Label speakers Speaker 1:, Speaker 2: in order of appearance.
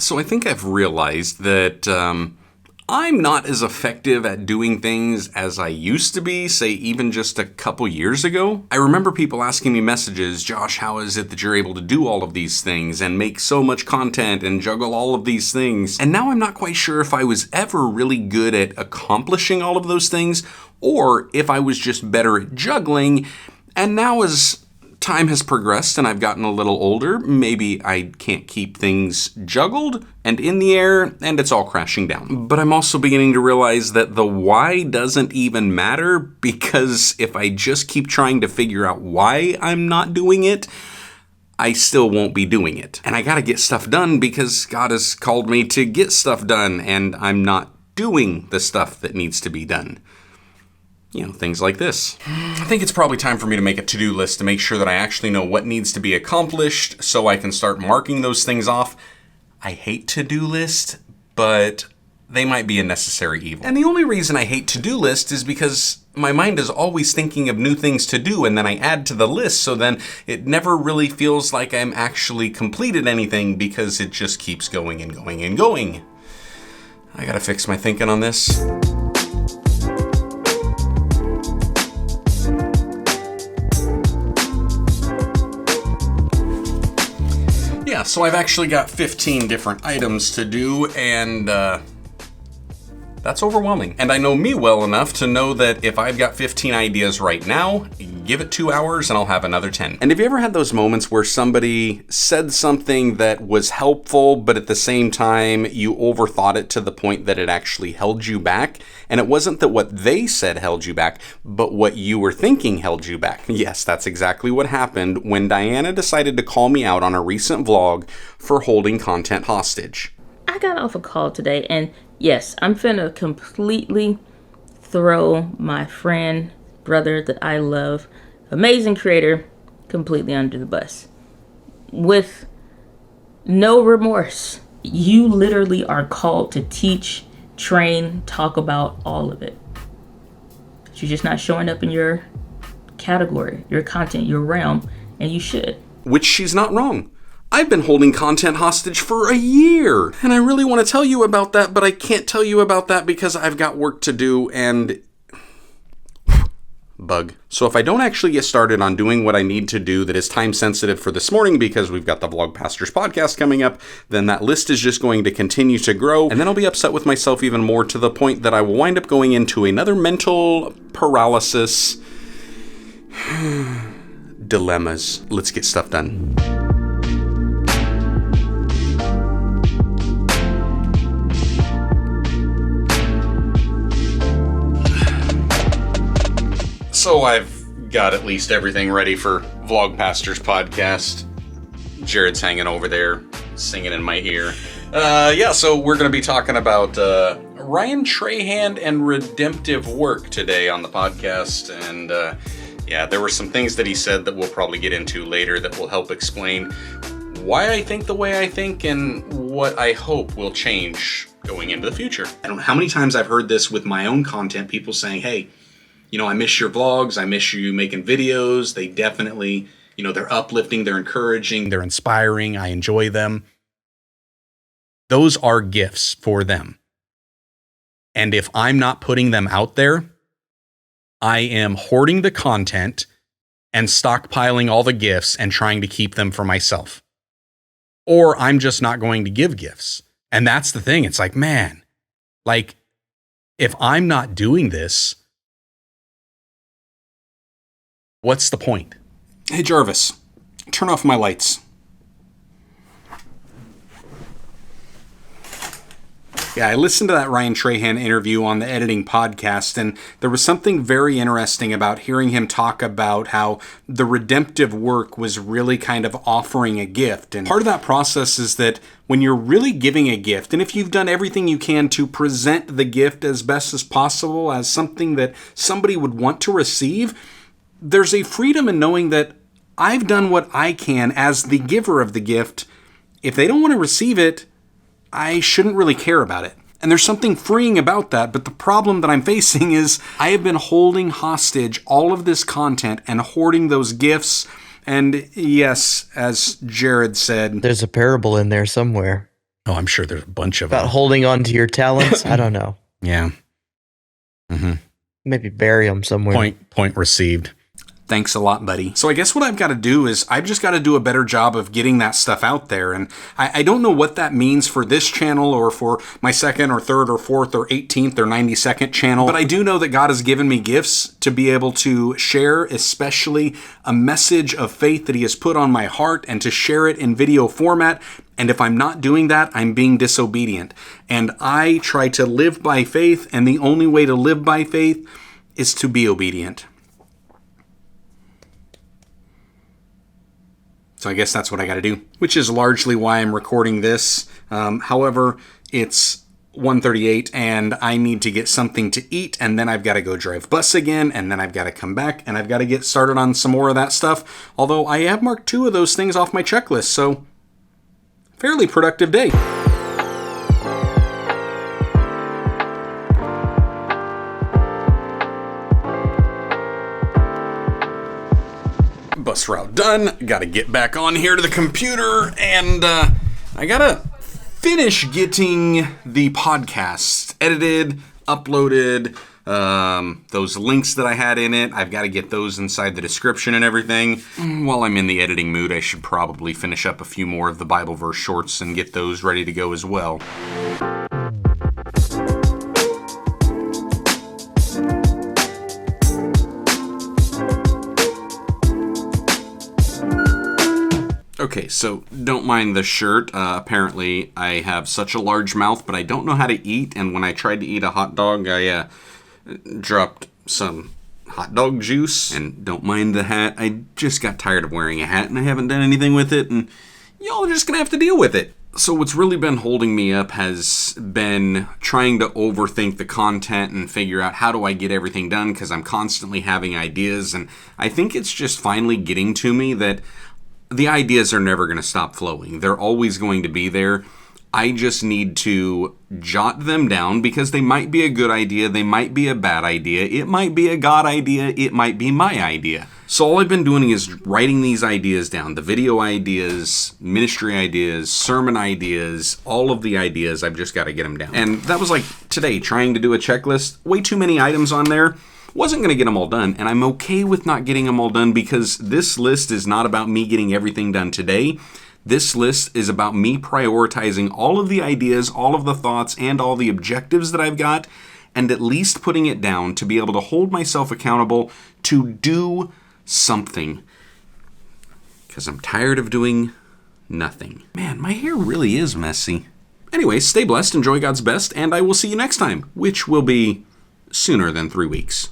Speaker 1: So I think I've realized that I'm not as effective at doing things as I used to be, say even just a couple years ago. I remember people asking me messages, Josh, how is it that you're able to do all of these things and make so much content and juggle all of these things? And now I'm not quite sure if I was ever really good at accomplishing all of those things or if I was just better at juggling. And now as time has progressed and I've gotten a little older, maybe I can't keep things juggled and in the air and it's all crashing down. But I'm also beginning to realize that the why doesn't even matter, because if I just keep trying to figure out why I'm not doing it, I still won't be doing it. And I gotta get stuff done because God has called me to get stuff done and I'm not doing the stuff that needs to be done. You know, things like this. I think it's probably time for me to make a to-do list to make sure that I actually know what needs to be accomplished so I can start marking those things off. I hate to-do lists, but they might be a necessary evil. And the only reason I hate to-do lists is because my mind is always thinking of new things to do and then I add to the list, so then it never really feels like I'm actually completed anything because it just keeps going and going and going. I gotta fix my thinking on this. Yeah, so I've actually got 15 different items to do, and that's overwhelming. And I know me well enough to know that if I've got 15 ideas right now, give it 2 hours and I'll have another 10. And have you ever had those moments where somebody said something that was helpful, but at the same time you overthought it to the point that it actually held you back? And it wasn't that what they said held you back, but what you were thinking held you back. Yes, that's exactly what happened when Diana decided to call me out on a recent vlog for holding content hostage.
Speaker 2: I got off a call today, and yes, I'm finna completely throw my friend, brother that I love, amazing creator, completely under the bus. With no remorse. You literally are called to teach, train, talk about all of it. But you're just not showing up in your category, your content, your realm, and you should.
Speaker 1: Which she's not wrong. I've been holding content hostage for a year, and I really want to tell you about that, but I can't tell you about that because I've got work to do and... bug. So if I don't actually get started on doing what I need to do that is time sensitive for this morning because we've got the Vlog Pastors podcast coming up, then that list is just going to continue to grow, and then I'll be upset with myself even more to the point that I will wind up going into another mental paralysis. Dilemmas. Let's get stuff done. So I've got at least everything ready for Vlog Pastors podcast. Jared's hanging over there, singing in my ear. So we're going to be talking about Ryan Trahan and redemptive work today on the podcast. And there were some things that he said that we'll probably get into later that will help explain why I think the way I think and what I hope will change going into the future. I don't know how many times I've heard this with my own content, people saying, hey, you know, I miss your vlogs, I miss you making videos. They definitely, they're uplifting, they're encouraging, they're inspiring, I enjoy them. Those are gifts for them. And if I'm not putting them out there, I am hoarding the content and stockpiling all the gifts and trying to keep them for myself. Or I'm just not going to give gifts. And that's the thing. It's like, man, if I'm not doing this, what's the point? Hey, Jarvis, turn off my lights. Yeah, I listened to that Ryan Trahan interview on the Editing Podcast, and there was something very interesting about hearing him talk about how the redemptive work was really kind of offering a gift. And part of that process is that when you're really giving a gift, and if you've done everything you can to present the gift as best as possible as something that somebody would want to receive, there's a freedom in knowing that I've done what I can as the giver of the gift. If they don't want to receive it, I shouldn't really care about it. And there's something freeing about that, but the problem that I'm facing is I have been holding hostage all of this content and hoarding those gifts. And yes, as Jared said,
Speaker 3: there's a parable in there somewhere.
Speaker 1: Oh, I'm sure there's a bunch of
Speaker 3: About
Speaker 1: them.
Speaker 3: holding on to your talents? I don't know.
Speaker 1: Yeah. Mm-hmm.
Speaker 3: Maybe bury them somewhere.
Speaker 1: Point received. Thanks a lot, buddy. So I guess what I've got to do is I've just got to do a better job of getting that stuff out there. And I don't know what that means for this channel or for my second or third or fourth or 18th or 92nd channel. But I do know that God has given me gifts to be able to share, especially a message of faith that he has put on my heart, and to share it in video format. And if I'm not doing that, I'm being disobedient. And I try to live by faith, and the only way to live by faith is to be obedient. So I guess that's what I got to do, which is largely why I'm recording this. However, it's 1:38 and I need to get something to eat, and then I've got to go drive bus again, and then I've got to come back, and I've got to get started on some more of that stuff. Although I have marked 2 of those things off my checklist, so fairly productive day. Bus route done. Gotta get back on here to the computer, and I gotta finish getting the podcast edited, uploaded. Those links that I had in it, I've got to get those inside the description and everything. While I'm in the editing mood, I should probably finish up a few more of the Bible verse shorts and get those ready to go as well. Okay, so don't mind the shirt. Apparently, I have such a large mouth, but I don't know how to eat. And when I tried to eat a hot dog, I dropped some hot dog juice. And don't mind the hat. I just got tired of wearing a hat, and I haven't done anything with it. And y'all are just going to have to deal with it. So what's really been holding me up has been trying to overthink the content and figure out how do I get everything done, because I'm constantly having ideas. And I think it's just finally getting to me that the ideas are never going to stop flowing. They're always going to be there. I just need to jot them down, because they might be a good idea, they might be a bad idea, it might be a God idea, it might be my idea. So all I've been doing is writing these ideas down. The video ideas, ministry ideas, sermon ideas, all of the ideas, I've just got to get them down. And that was like today, trying to do a checklist. Way too many items on there. Wasn't going to get them all done, and I'm okay with not getting them all done, because this list is not about me getting everything done today. This list is about me prioritizing all of the ideas, all of the thoughts, and all the objectives that I've got, and at least putting it down to be able to hold myself accountable to do something. Because I'm tired of doing nothing. Man, my hair really is messy. Anyway, stay blessed, enjoy God's best, and I will see you next time, which will be sooner than 3 weeks.